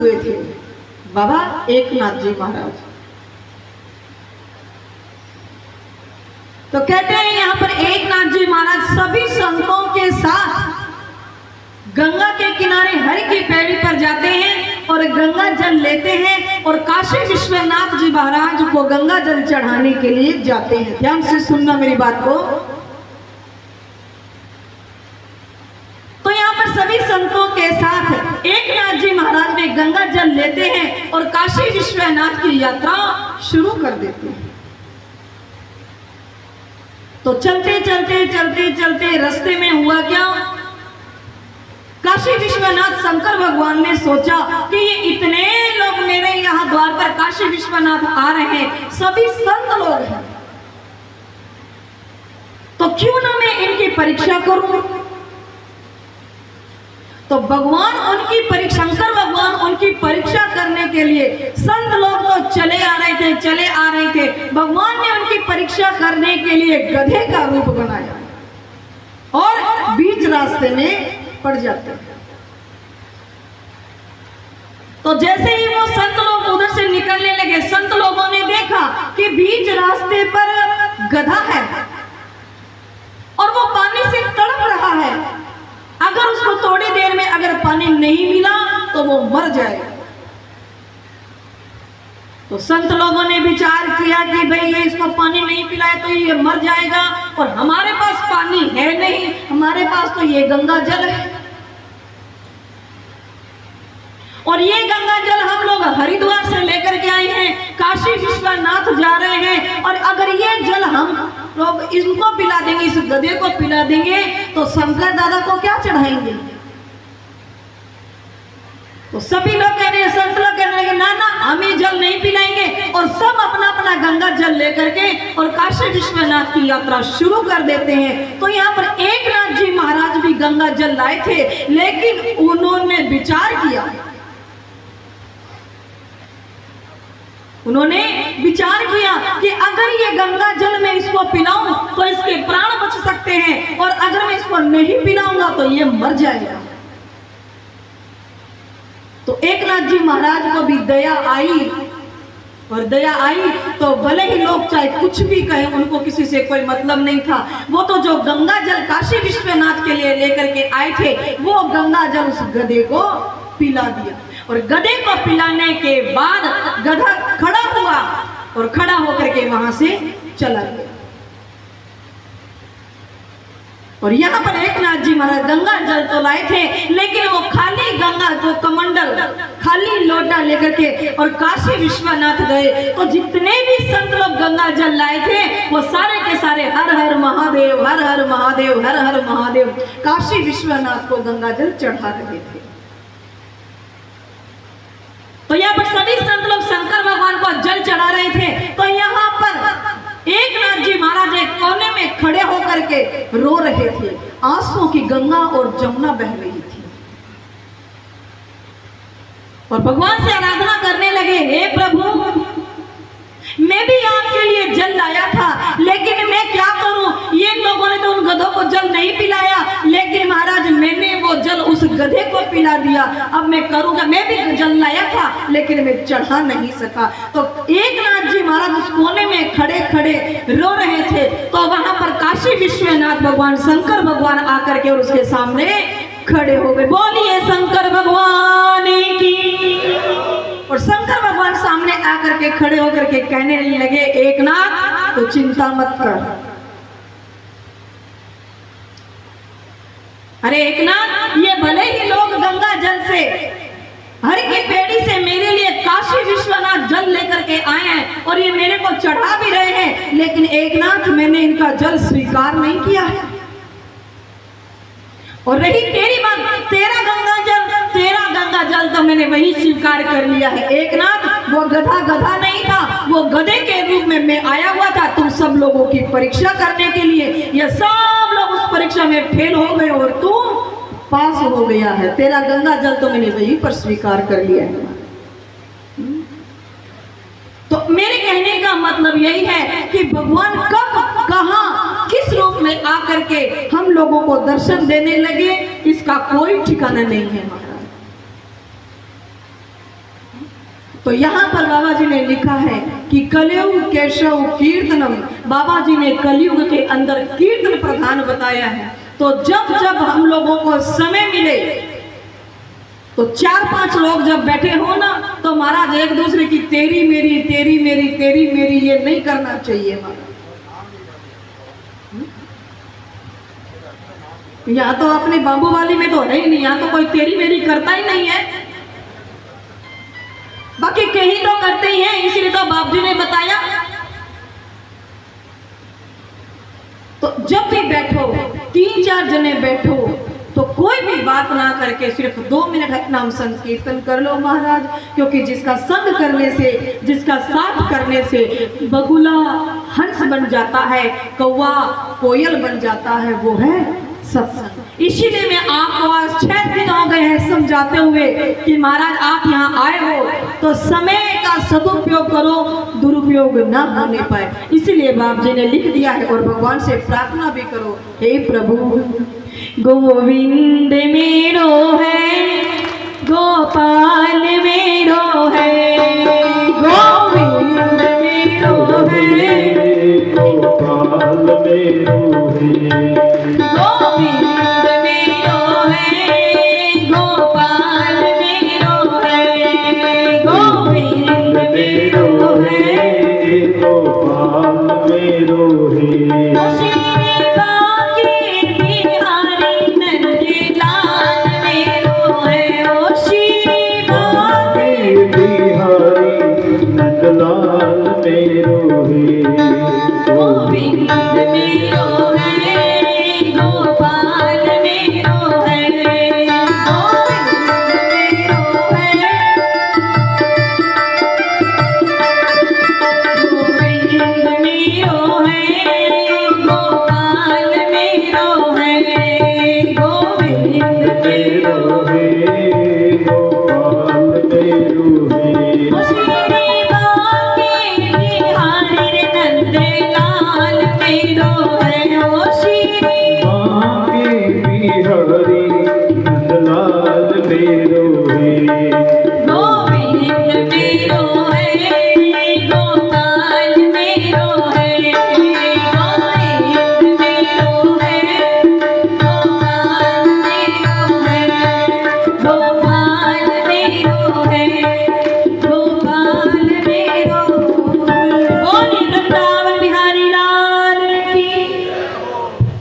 हुए थे बाबा एकनाथ जी महाराज। तो कहते हैं यहाँ पर एकनाथ जी महाराज सभी संतों के साथ गंगा के किनारे हरि की पैड़ी पर जाते हैं और गंगा जल लेते हैं और काशी विश्वनाथ जी महाराज को गंगा जल चढ़ाने के लिए जाते हैं। ध्यान से सुनना मेरी बात को। तो यहाँ पर सभी संतों के साथ एकनाथ जी महाराज वे गंगा जल लेते हैं और काशी विश्वनाथ की यात्रा शुरू कर देते हैं। तो चलते चलते चलते चलते रास्ते में हुआ क्या, काशी विश्वनाथ शंकर भगवान ने सोचा कि ये इतने लोग मेरे यहाँ द्वार पर काशी विश्वनाथ आ रहे हैं, सभी संत लोग हैं, तो क्यों ना मैं इनकी परीक्षा करूं। तो भगवान उनकी परीक्षा, शंकर भगवान उनकी परीक्षा करने के लिए, संत लोग तो चले आ रहे थे, भगवान ने उनकी परीक्षा करने के लिए गधे का रूप बनाया और बीच रास्ते में पड़ जाते हैं। तो जैसे ही वो संत लोग उधर से निकलने लगे, संत लोगों ने देखा कि बीच रास्ते पर गधा है और वो पानी से तड़प रहा है, अगर उसको थोड़ी देर में अगर पानी नहीं मिला तो वो मर जाएगा। तो संत लोगों ने विचार किया कि भाई ये इसको पानी नहीं पिलाए तो ये मर जाएगा और हमारे पास पानी है नहीं, हमारे पास तो ये गंगा जल है और ये गंगा जल हम लोग हरिद्वार से लेकर के आए हैं, काशी विश्वनाथ जा रहे हैं और अगर ये जल हम लोग इनको पिला देंगे, इस गधे को पिला देंगे तो शंकर दादा को क्या चढ़ाएंगे। तो सभी लोग कह रहे हैं, संत लोग कह रहे हैं ना ना हम ये जल नहीं पिलाएंगे और सब अपना अपना गंगा जल लेकर के और काशी विश्वनाथ की यात्रा शुरू कर देते हैं। तो यहाँ पर एकनाथ जी महाराज भी गंगा जल लाए थे, लेकिन उन्होंने विचार किया, कि अगर ये गंगा जल में इसको पिलाऊं तो इसके प्राण बच सकते हैं और अगर मैं इसको नहीं पिलाऊंगा तो ये मर जाएगा। तो एकनाथ जी महाराज को भी दया आई तो भले ही लोग चाहे कुछ भी कहे, उनको किसी से कोई मतलब नहीं था। वो तो जो गंगा जल काशी विश्वनाथ के लिए लेकर के आए थे, वो गंगा जल उस गधे को पिला दिया और गधे को पिलाने के बाद गधा खड़ा हुआ और खड़ा होकर के वहां से चला गया। और यहाँ पर एकनाथ जी महाराज गंगा जल तो लाए थे, लेकिन वो खाली गंगा को कमंडल, खाली लोटा लेकर के और काशी विश्वनाथ गए। तो जितने भी संत लोग गंगा जल लाए थे वो सारे के सारे हर हर महादेव, हर हर महादेव, हर हर महादेव काशी विश्वनाथ को गंगा जल चढ़ा रहे थे। तो यहाँ पर सभी संत लोग शंकर भगवान को जल चढ़ा रहे थे। तो यहाँ पर एकनाथ जी महाराज एक कोने में खड़े होकर के रो रहे थे, आंसुओं की गंगा और जमुना बह रही थी और भगवान से आराधना करने लगे, हे प्रभु मैं भी आपके लिए जल लाया था, लेकिन मैं क्या करूं, ये लोगों ने तो उन गधों को जल नहीं पिलाया, लेकिन महाराज मैंने वो जल उस गधे को पिला दिया, अब मैं करूंगा, मैं भी जल लाया था लेकिन मैं चढ़ा नहीं सका। तो एकनाथ जी महाराज उस कोने में खड़े खड़े रो रहे थे। तो वहां पर काशी विश्वनाथ भगवान शंकर भगवान आकर के और उसके सामने खड़े हो गए। बोलिए शंकर भगवान की। और शंकर भगवान सामने आकर के खड़े होकर के कहने लगे, एकनाथ तो चिंता मत कर। अरे एकनाथ, ये भले ही लोग गंगा जल से, हरि की पेड़ी से मेरे लिए काशी विश्वनाथ जल लेकर के आए हैं और ये मेरे को चढ़ा भी रहे हैं, लेकिन एकनाथ मैंने इनका जल स्वीकार नहीं किया है। और रही तेरी बात, तेरा गंगा जल तो मैंने वही स्वीकार कर लिया है। एकनाथ वो गधा नहीं था, वो गधे के रूप में मैं आया हुआ था तुम सब लोगों की परीक्षा करने के लिए। ये सब लोग उस परीक्षा में फेल हो गए और तू पास हो गया है। तेरा गंगा जल तो मैंने वहीं पर स्वीकार कर लिया है। तो मेरे कहने का मतलब यही है कि भगवान कब, कहां, किस रूप में आकर के हम लोगों को दर्शन देने लगे, इसका कोई ठिकाना नहीं है महाराज। तो यहाँ पर बाबा जी ने लिखा है कि कलयुग केशव कीर्तनम, बाबा जी ने कलयुग के अंदर कीर्तन प्रधान बताया है। तो जब जब हम लोगों को समय मिले तो 4-5 लोग जब बैठे हो ना, तो महाराज एक दूसरे की तेरी मेरी तेरी मेरी तेरी मेरी ये नहीं करना चाहिए महाराज। यहाँ तो अपने बाबू वाली में तो है ही नहीं, यहाँ तो कोई तेरी मेरी करता ही नहीं है, बाकी कहीं तो करते ही हैं, इसलिए तो बाप जी ने बताया। तो जब भी बैठो 3-4 जने बैठो तो कोई भी बात ना करके सिर्फ 2 मिनट नाम संकीर्तन कर लो महाराज, क्योंकि जिसका संग करने से, जिसका साथ करने से बगुला हंस बन जाता है, कौवा कोयल बन जाता है, वो है सत्संग। इसीलिए मैं आपको आज 6 दिन हो गए हैं समझाते हुए कि महाराज आप यहाँ आए हो तो समय का सदुपयोग करो, दुरुपयोग ना होने पाए। इसीलिए बाप जी ने लिख दिया है और भगवान से प्रार्थना भी करो, हे प्रभु गोविंद मेरो है, गोपाल मेरो है, गोविंद मेरो है, गोपाल मेरो है, गोविंद मेरो है, गोपाल मेरो है, गोविंद मेरो है, गोपाल मेरो है।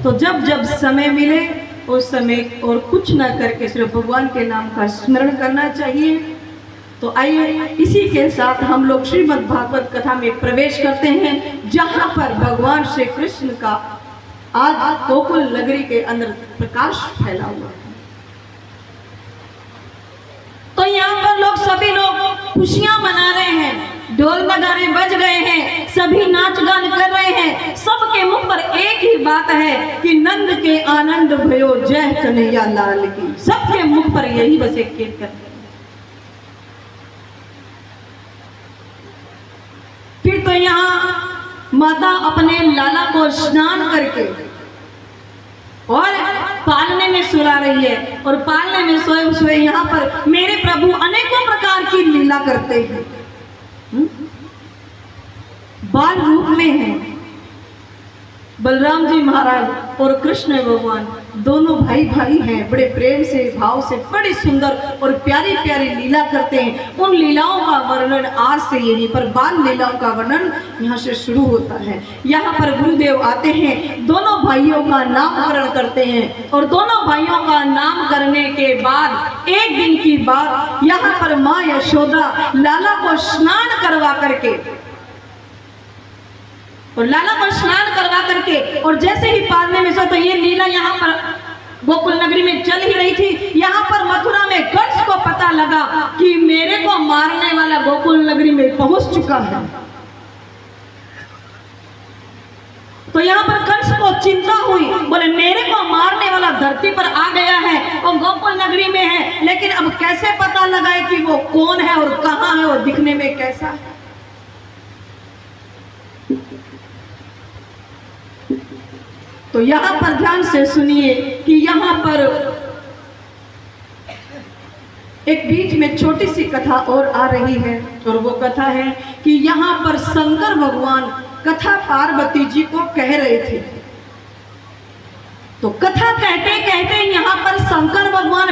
तो जब जब समय मिले उस समय और कुछ ना करके सिर्फ भगवान के नाम का स्मरण करना चाहिए। तो आइए इसी के साथ हम लोग श्रीमद् भागवत कथा में प्रवेश करते हैं, जहां पर भगवान श्री कृष्ण का आज गोकुल नगरी के अंदर प्रकाश फैला हुआ है। तो यहाँ पर लोग सभी लोग खुशियां मना रहे हैं, ढोल नगारे बज रहे हैं, सभी नाच गान कर रहे हैं, सबके मुख पर एक ही बात है कि नंद के आनंद भयो जय कन्हैया लाल की। सबके मुख पर यही बस एक कीर्तन। फिर तो यहाँ माता अपने लाला को स्नान करके और पालने में सुला रही है, और पालने में सोए सोए यहाँ पर मेरे प्रभु अनेकों प्रकार की लीला करते हैं। बाल रूप में हैं बलराम जी महाराज और कृष्ण भगवान, दोनों भाई भाई हैं, बड़े प्रेम से भाव से बड़ी सुंदर और प्यारी प्यारी लीला करते हैं। उन लीलाओं का वर्णन आज से यहीं पर बाल लीलाओं का वर्णन यहाँ से शुरू होता है। यहाँ पर गुरुदेव आते हैं, दोनों भाइयों का नामकरण करते हैं, और दोनों भाइयों का नाम करने के बाद एक दिन की बात, यहाँ पर माँ यशोदा लाला को स्नान करवा करके, और लाला को स्नान करवा करके और जैसे ही पालने में सो, तो ये लीला यहाँ पर गोकुल नगरी में चल ही रही थी। यहाँ पर मथुरा में कंस को पता लगा कि मेरे को मारने वाला गोकुल नगरी में पहुंच चुका है। तो यहाँ पर कंस को चिंता हुई, बोले मेरे को मारने वाला धरती पर आ गया है और गोकुल नगरी में है, लेकिन अब कैसे पता लगाए कि वो कौन है और कहाँ है और दिखने में कैसा है। तो यहाँ पर ध्यान से सुनिए कि यहाँ पर एक बीच में छोटी सी कथा और आ रही है, और वो कथा है कि यहाँ पर शंकर भगवान कथा पार्वती जी को कह रहे थे। तो कथा कहते कहते यहाँ पर शंकर भगवान